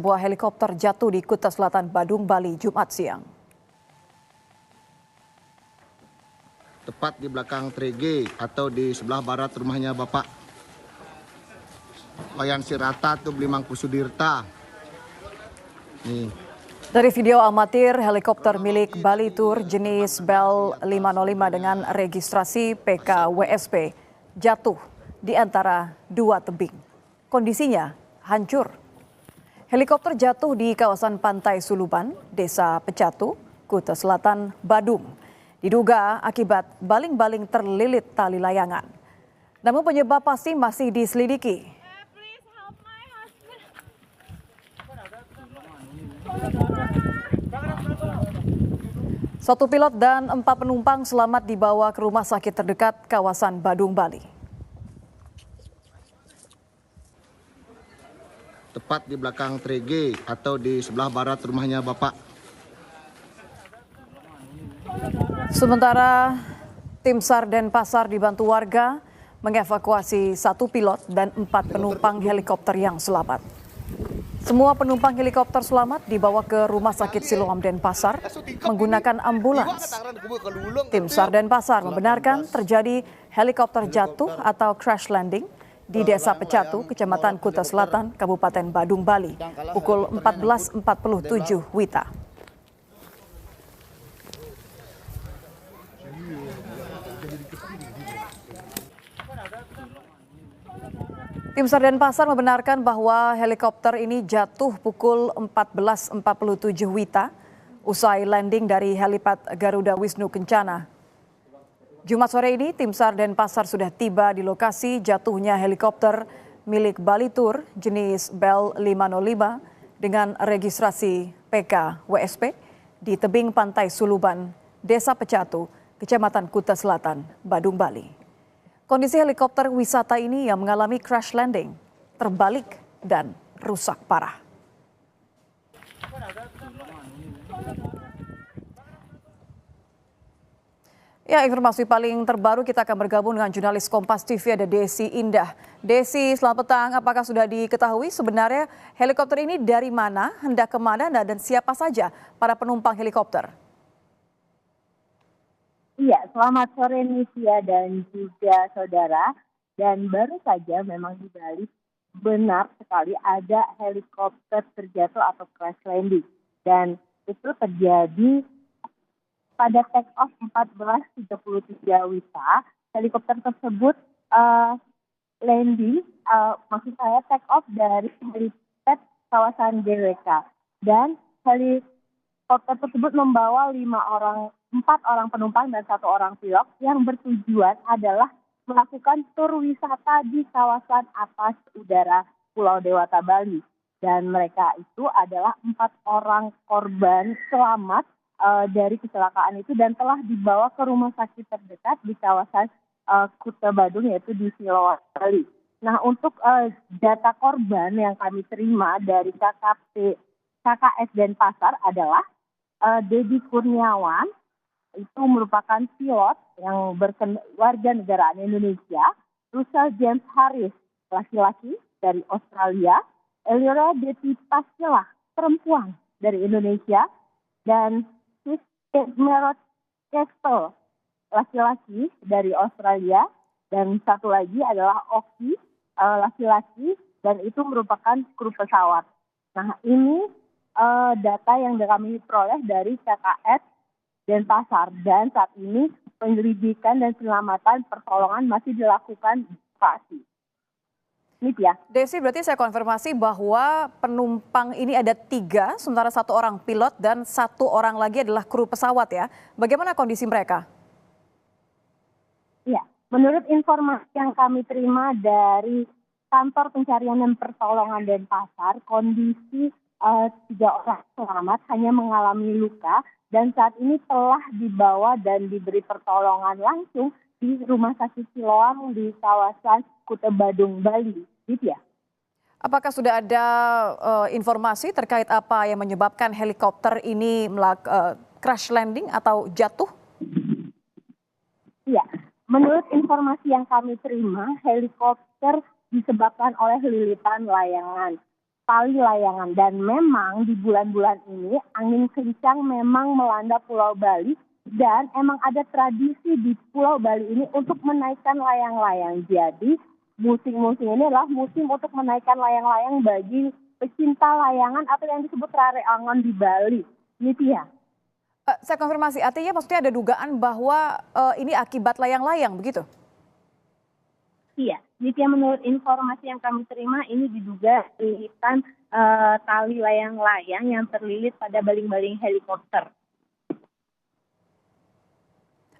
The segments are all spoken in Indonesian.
Sebuah helikopter jatuh di Kuta Selatan, Badung, Bali, Jumat siang. Tepat di belakang Trege atau di sebelah barat rumahnya Bapak Wayan Sirata tuh Blimangku Sudirta. Nih. Dari video amatir, helikopter milik Bali Tour jenis Bell 505 dengan registrasi PKWSP jatuh di antara dua tebing. Kondisinya hancur. Helikopter jatuh di kawasan Pantai Suluban, Desa Pecatu, Kuta Selatan, Badung. Diduga akibat baling-baling terlilit tali layangan. Namun penyebab pasti masih diselidiki. Satu pilot dan 4 penumpang selamat dibawa ke rumah sakit terdekat kawasan Badung, Bali. Tepat di belakang Trege atau di sebelah barat rumahnya Bapak. Sementara tim SAR Denpasar dibantu warga mengevakuasi 1 pilot dan 4 penumpang helikopter yang selamat. Semua penumpang helikopter selamat dibawa ke Rumah Sakit Siloam Denpasar menggunakan ambulans. Tim SAR Denpasar membenarkan terjadi helikopter jatuh atau crash landing di Desa Pecatu, Kecamatan Kuta Selatan, Kabupaten Badung, Bali, pukul 14.47 WITA. Tim SAR Denpasar membenarkan bahwa helikopter ini jatuh pukul 14.47 WITA usai landing dari helipad Garuda Wisnu Kencana. Jumat sore ini tim SAR Denpasar sudah tiba di lokasi jatuhnya helikopter milik Bali Tour jenis Bell 505 dengan registrasi PKWSP di tebing Pantai Suluban, Desa Pecatu, Kecamatan Kuta Selatan, Badung, Bali. Kondisi helikopter wisata ini yang mengalami crash landing, terbalik dan rusak parah. Ya, informasi paling terbaru kita akan bergabung dengan jurnalis Kompas TV ada Desi Indah. Desi, selamat petang. Apakah sudah diketahui sebenarnya helikopter ini dari mana, hendak kemana, dan siapa saja para penumpang helikopter? Iya, selamat sore Nisia dan juga saudara. Dan baru saja memang di Bali benar sekali ada helikopter terjatuh atau crash landing. Dan itu terjadi pada take off 14.33 WITA. Helikopter tersebut landing, maksud saya take off dari helipad kawasan GWK. Dan helikopter tersebut membawa 4 orang penumpang dan 1 orang pilot yang bertujuan adalah melakukan tur wisata di kawasan atas udara Pulau Dewata, Bali. Dan mereka itu adalah 4 orang korban selamat dari kecelakaan itu dan telah dibawa ke rumah sakit terdekat di kawasan Kuta Badung, yaitu di Siloam, Bali. Nah, untuk data korban yang kami terima dari KKS Denpasar adalah Dedi Kurniawan, itu merupakan pilot yang warga negaraan Indonesia, Russell James Harris, laki-laki dari Australia, Elira Deti Pascelah, perempuan dari Indonesia, dan Merot Kestel, laki-laki dari Australia, dan satu lagi adalah Oki, laki-laki, dan itu merupakan kru pesawat. Nah, ini data yang kami peroleh dari KKS Denpasar, dan saat ini penyelidikan dan penyelamatan pertolongan masih dilakukan pasti. Ya. Desi, berarti saya konfirmasi bahwa penumpang ini ada 3, sementara 1 orang pilot dan 1 orang lagi adalah kru pesawat ya. Bagaimana kondisi mereka? Ya, menurut informasi yang kami terima dari Kantor Pencarian dan Pertolongan Denpasar, kondisi 3 orang selamat hanya mengalami luka dan saat ini telah dibawa dan diberi pertolongan langsung di Rumah Sakit Siloam di kawasan Kuta Badung, Bali. Gitu ya. Apakah sudah ada informasi terkait apa yang menyebabkan helikopter ini crash landing atau jatuh? Iya, menurut informasi yang kami terima, helikopter disebabkan oleh lilitan layangan. tali layangan. Dan memang di bulan-bulan ini angin kencang memang melanda Pulau Bali dan emang ada tradisi di Pulau Bali ini untuk menaikkan layang-layang. Jadi musim-musim ini adalah musim untuk menaikkan layang-layang bagi pecinta layangan atau yang disebut rare angon di Bali. Nitya. Saya konfirmasi, artinya maksudnya ada dugaan bahwa ini akibat layang-layang begitu? Iya, Nitya, menurut informasi yang kami terima ini diduga lilitan tali layang-layang yang terlilit pada baling-baling helikopter.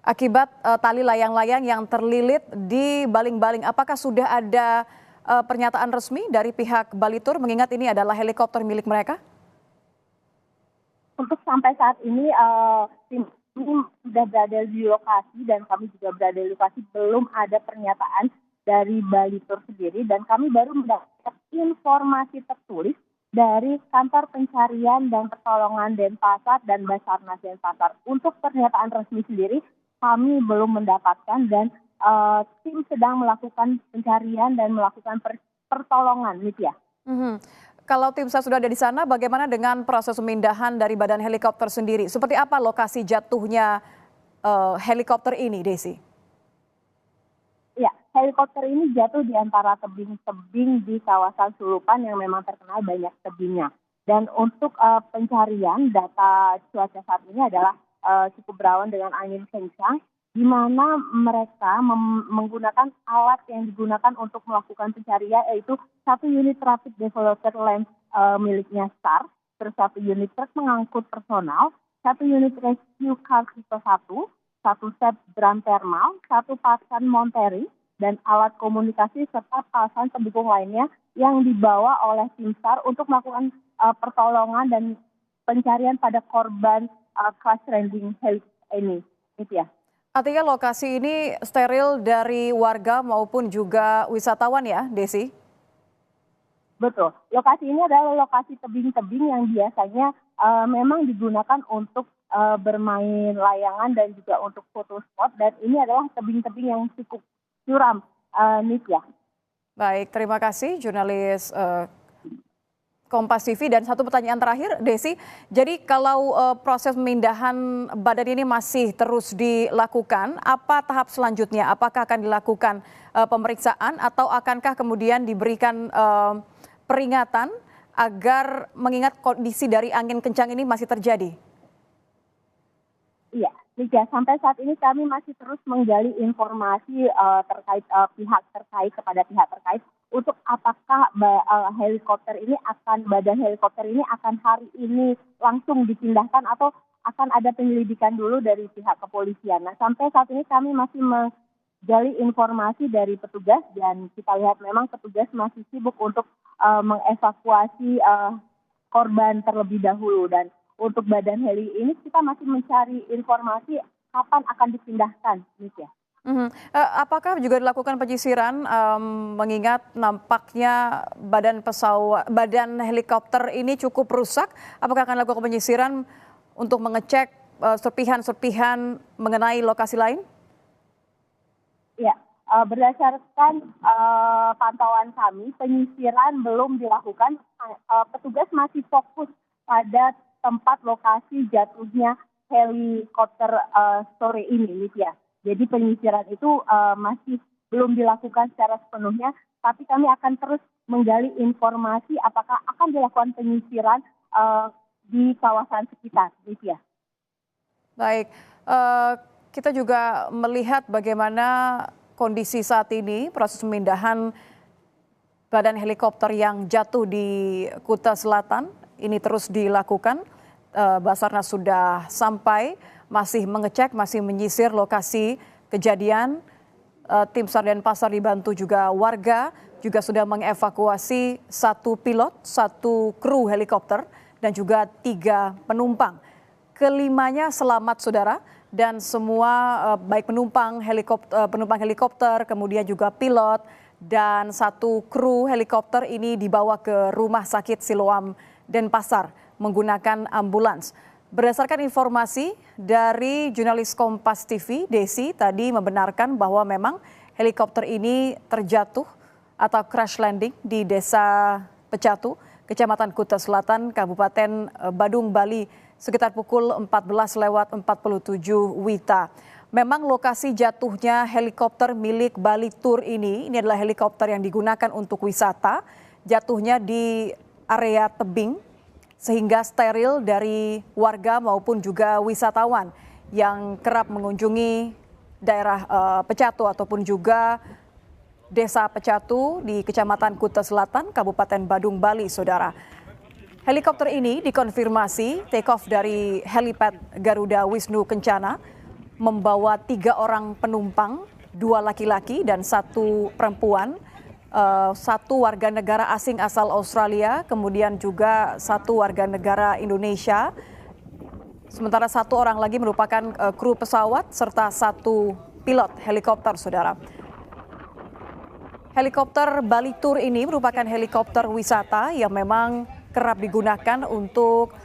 Akibat tali layang-layang yang terlilit di baling-baling, apakah sudah ada pernyataan resmi dari pihak Bali Tour mengingat ini adalah helikopter milik mereka? Untuk sampai saat ini tim ini sudah berada di lokasi dan kami juga berada di lokasi, belum ada pernyataan dari Bali Tour sendiri dan kami baru mendapat informasi tertulis dari kantor pencarian dan pertolongan Denpasar dan Basarnas Denpasar. Untuk pernyataan resmi sendiri kami belum mendapatkan dan tim sedang melakukan pencarian dan melakukan pertolongan, Nitya. Kalau tim SAR sudah ada di sana, bagaimana dengan proses pemindahan dari badan helikopter sendiri? Seperti apa lokasi jatuhnya helikopter ini, Desi? Ya, helikopter ini jatuh di antara tebing-tebing di kawasan Sulupan yang memang terkenal banyak tebingnya. Dan untuk pencarian, data cuaca saat ini adalah cukup berawan dengan angin kencang, di mana mereka menggunakan alat yang digunakan untuk melakukan pencarian, yaitu satu unit rapid developer lens miliknya SAR, terus satu unit truk mengangkut personal, satu unit rescue car tipe 1, satu set drum thermal, satu pasan monitering, dan alat komunikasi serta pasan pendukung lainnya yang dibawa oleh tim SAR untuk melakukan pertolongan dan pencarian pada korban crash landing helikopter ini. Itu ya. Artinya lokasi ini steril dari warga maupun juga wisatawan ya, Desi? Betul. Lokasi ini adalah lokasi tebing-tebing yang biasanya memang digunakan untuk bermain layangan dan juga untuk foto spot. Dan ini adalah tebing-tebing yang cukup curam, Nitya. Baik, terima kasih jurnalis Kompas TV. Dan satu pertanyaan terakhir, Desi. Jadi kalau proses pemindahan badan ini masih terus dilakukan, apa tahap selanjutnya? Apakah akan dilakukan pemeriksaan atau akankah kemudian diberikan peringatan agar mengingat kondisi dari angin kencang ini masih terjadi? Iya, Liga, sampai saat ini kami masih terus menggali informasi terkait pihak terkait kepada pihak terkait untuk apakah badan helikopter ini akan hari ini langsung dipindahkan atau akan ada penyelidikan dulu dari pihak kepolisian. Nah, sampai saat ini kami masih menggali informasi dari petugas dan kita lihat memang petugas masih sibuk untuk mengevakuasi korban terlebih dahulu. Dan untuk badan heli ini kita masih mencari informasi kapan akan dipindahkan, Miss ya. Apakah juga dilakukan penyisiran mengingat nampaknya badan helikopter ini cukup rusak? Apakah akan dilakukan penyisiran untuk mengecek serpihan-serpihan mengenai lokasi lain? Ya, berdasarkan pantauan kami, penyisiran belum dilakukan. Petugas masih fokus pada tempat lokasi jatuhnya helikopter sore ini, Lydia. Jadi penyisiran itu masih belum dilakukan secara sepenuhnya, tapi kami akan terus menggali informasi apakah akan dilakukan penyisiran di kawasan sekitar, Lydia. Baik, kita juga melihat bagaimana kondisi saat ini, proses pemindahan badan helikopter yang jatuh di Kuta Selatan ini terus dilakukan. Basarnas sudah sampai, masih mengecek, masih menyisir lokasi kejadian. Tim SAR Denpasar dibantu juga warga, juga sudah mengevakuasi satu pilot, satu kru helikopter, dan juga 3 penumpang. Kelimanya selamat, saudara, dan semua baik penumpang helikopter, kemudian juga pilot, dan satu kru helikopter ini dibawa ke Rumah Sakit Siloam Denpasar menggunakan ambulans. Berdasarkan informasi dari jurnalis Kompas TV, Desi tadi membenarkan bahwa memang helikopter ini terjatuh atau crash landing di Desa Pecatu, Kecamatan Kuta Selatan, Kabupaten Badung, Bali, sekitar pukul 14:47 WITA. Memang lokasi jatuhnya helikopter milik Bali Tour ini adalah helikopter yang digunakan untuk wisata, jatuhnya di area tebing, sehingga steril dari warga maupun juga wisatawan yang kerap mengunjungi daerah Pecatu ataupun juga Desa Pecatu di Kecamatan Kuta Selatan, Kabupaten Badung, Bali, saudara. Helikopter ini dikonfirmasi take off dari helipad Garuda Wisnu Kencana, membawa 3 orang penumpang, 2 laki-laki dan 1 perempuan, 1 warga negara asing asal Australia, kemudian juga 1 warga negara Indonesia. Sementara 1 orang lagi merupakan kru pesawat serta 1 pilot helikopter, saudara. Helikopter Bali Tour ini merupakan helikopter wisata yang memang kerap digunakan untuk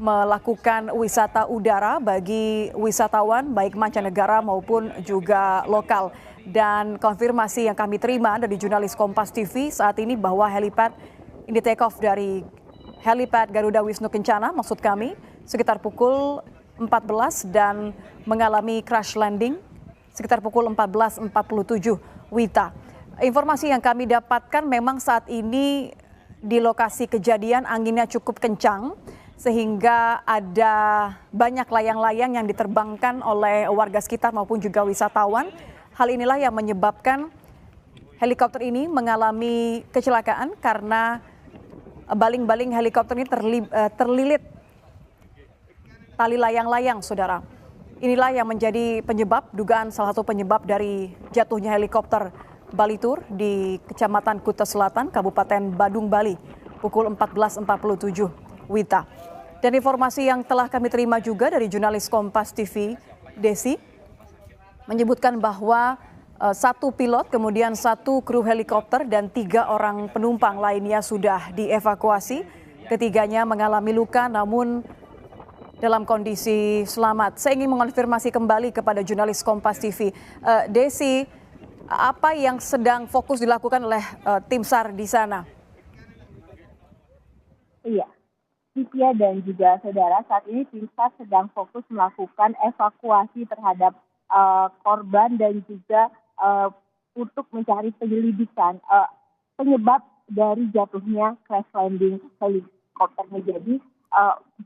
melakukan wisata udara bagi wisatawan baik mancanegara maupun juga lokal. Dan konfirmasi yang kami terima dari jurnalis Kompas TV saat ini bahwa helipad ini take off dari helipad Garuda Wisnu Kencana, maksud kami, sekitar pukul 14 dan mengalami crash landing sekitar pukul 14:47 WITA. Informasi yang kami dapatkan memang saat ini di lokasi kejadian anginnya cukup kencang sehingga ada banyak layang-layang yang diterbangkan oleh warga sekitar maupun juga wisatawan. Hal inilah yang menyebabkan helikopter ini mengalami kecelakaan karena baling-baling helikopter ini terlilit tali layang-layang, saudara. Inilah yang menjadi penyebab, dugaan salah satu penyebab dari jatuhnya helikopter Bali Tour di Kecamatan Kuta Selatan, Kabupaten Badung, Bali, pukul 14:47 WITA. Dan informasi yang telah kami terima juga dari jurnalis Kompas TV, Desi, menyebutkan bahwa 1 pilot, kemudian 1 kru helikopter dan 3 orang penumpang lainnya sudah dievakuasi. Ketiganya mengalami luka namun dalam kondisi selamat. Saya ingin mengonfirmasi kembali kepada jurnalis Kompas TV. Desi, apa yang sedang fokus dilakukan oleh tim SAR di sana? Iya, Cynthia dan juga saudara, saat ini tim SAR sedang fokus melakukan evakuasi terhadap korban dan juga untuk mencari penyelidikan penyebab dari jatuhnya crash landing helikopternya. Jadi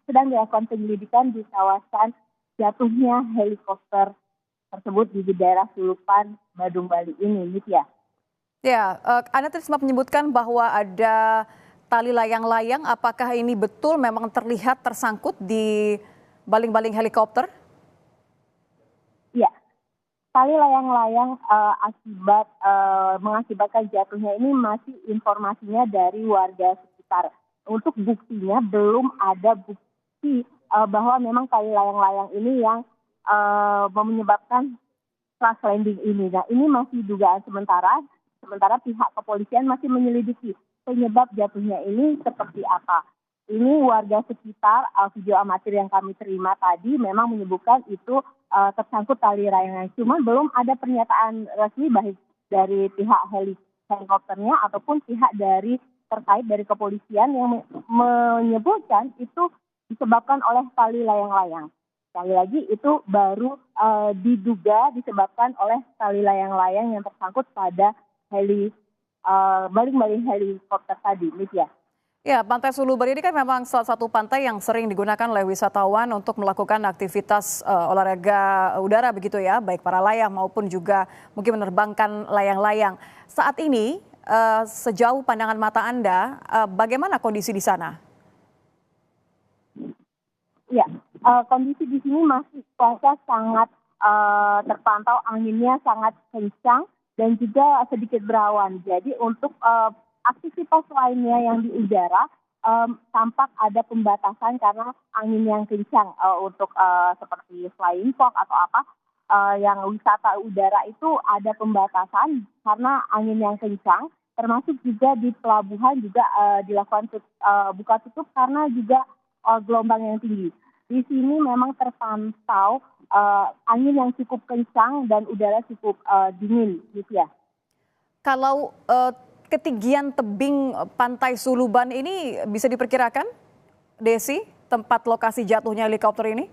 sedang dilakukan penyelidikan di kawasan jatuhnya helikopter tersebut di daerah Sulupan, Badung, Bali ini, gitu ya. Ya, Anda tadi sempat menyebutkan bahwa ada tali layang-layang. Apakah ini betul memang terlihat tersangkut di baling-baling helikopter? Iya, tali layang-layang mengakibatkan jatuhnya ini masih informasinya dari warga sekitar. Untuk buktinya belum ada bukti bahwa memang tali layang-layang ini yang menyebabkan crash landing ini. Nah, ini masih dugaan sementara pihak kepolisian masih menyelidiki penyebab jatuhnya ini seperti apa. Ini warga sekitar, video amatir yang kami terima tadi memang menyebutkan itu tersangkut tali layang. Cuma belum ada pernyataan resmi baik dari pihak helikopternya ataupun pihak terkait dari kepolisian yang menyebutkan itu disebabkan oleh tali layang-layang. Sekali lagi itu baru diduga disebabkan oleh tali layang-layang yang tersangkut pada baling-baling helikopter tadi, Lydia. Ya, Pantai Sulubar ini kan memang salah satu pantai yang sering digunakan oleh wisatawan untuk melakukan aktivitas olahraga udara begitu ya, baik para layang maupun juga mungkin menerbangkan layang-layang. Saat ini sejauh pandangan mata Anda, bagaimana kondisi di sana? Ya, kondisi di sini masih cuaca sangat terpantau, anginnya sangat kencang dan juga sedikit berawan. Jadi untuk aktivitas lainnya yang di udara tampak ada pembatasan karena angin yang kencang untuk seperti flying fox atau apa yang wisata udara itu ada pembatasan karena angin yang kencang. Termasuk juga di pelabuhan juga dilakukan buka tutup karena juga gelombang yang tinggi. Di sini memang terpantau angin yang cukup kencang dan udara cukup dingin, gitu ya. Kalau ketinggian tebing Pantai Suluban ini bisa diperkirakan, Desi, tempat lokasi jatuhnya helikopter ini?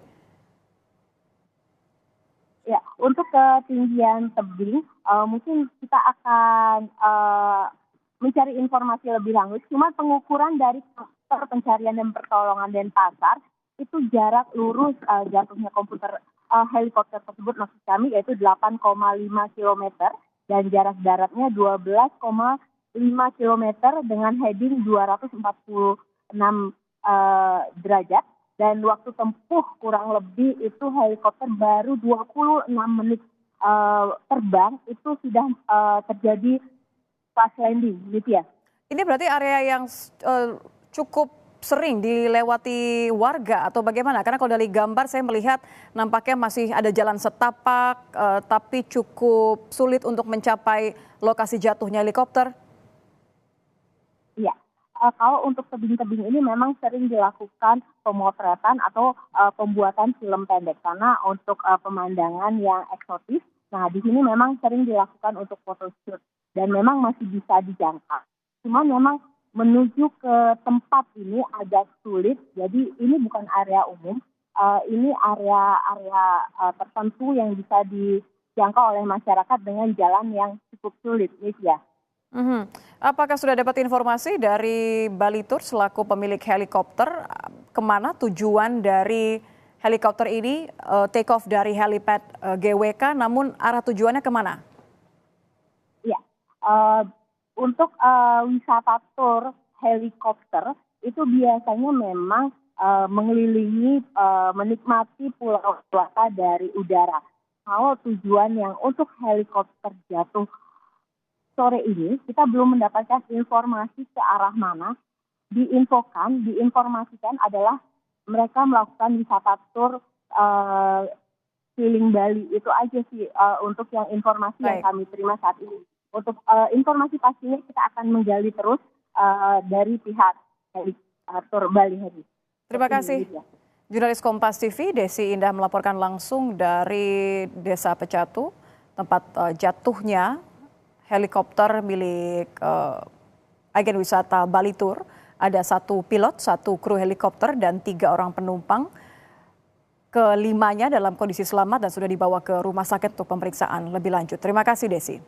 Ya, untuk ketinggian tebing, mungkin kita akan mencari informasi lebih lanjut. Cuma pengukuran dari kantor pencarian dan pertolongan Denpasar itu jarak lurus jatuhnya helikopter tersebut maksud kami yaitu 8,5 kilometer dan jarak daratnya 12,5 kilometer dengan heading 246 derajat. Dan waktu tempuh kurang lebih itu helikopter baru 26 menit terbang itu sudah terjadi crash landing, gitu ya. Ini berarti area yang cukup sering dilewati warga atau bagaimana? Karena kalau dari gambar saya melihat nampaknya masih ada jalan setapak, tapi cukup sulit untuk mencapai lokasi jatuhnya helikopter. Iya. Kalau untuk tebing-tebing ini memang sering dilakukan pemotretan atau pembuatan film pendek karena untuk pemandangan yang eksotis. Nah, di sini memang sering dilakukan untuk photoshoot dan memang masih bisa dijangkau. Cuma memang menuju ke tempat ini agak sulit. Jadi ini bukan area umum, ini area tertentu yang bisa dijangkau oleh masyarakat dengan jalan yang cukup sulit, ya. Apakah sudah dapat informasi dari Balitur selaku pemilik helikopter kemana tujuan dari helikopter ini take off dari helipad GWK, namun arah tujuannya kemana? Ya, untuk wisata tur helikopter itu biasanya memang mengelilingi menikmati pulau Dewata dari udara. Kalau tujuan yang untuk helikopter jatuh sore ini kita belum mendapatkan informasi ke arah mana. Diinformasikan adalah mereka melakukan wisata tur keliling Bali. Itu aja sih untuk yang informasi yang kami terima saat ini. Untuk informasi pastinya kita akan menggali terus dari pihak tur Bali Heri. Terima kasih. Jurnalis Kompas TV Desi Indah melaporkan langsung dari Desa Pecatu, tempat jatuhnya helikopter milik agen wisata Balitur. Ada 1 pilot, 1 kru helikopter, dan 3 orang penumpang. Kelimanya dalam kondisi selamat dan sudah dibawa ke rumah sakit untuk pemeriksaan lebih lanjut. Terima kasih, Desi.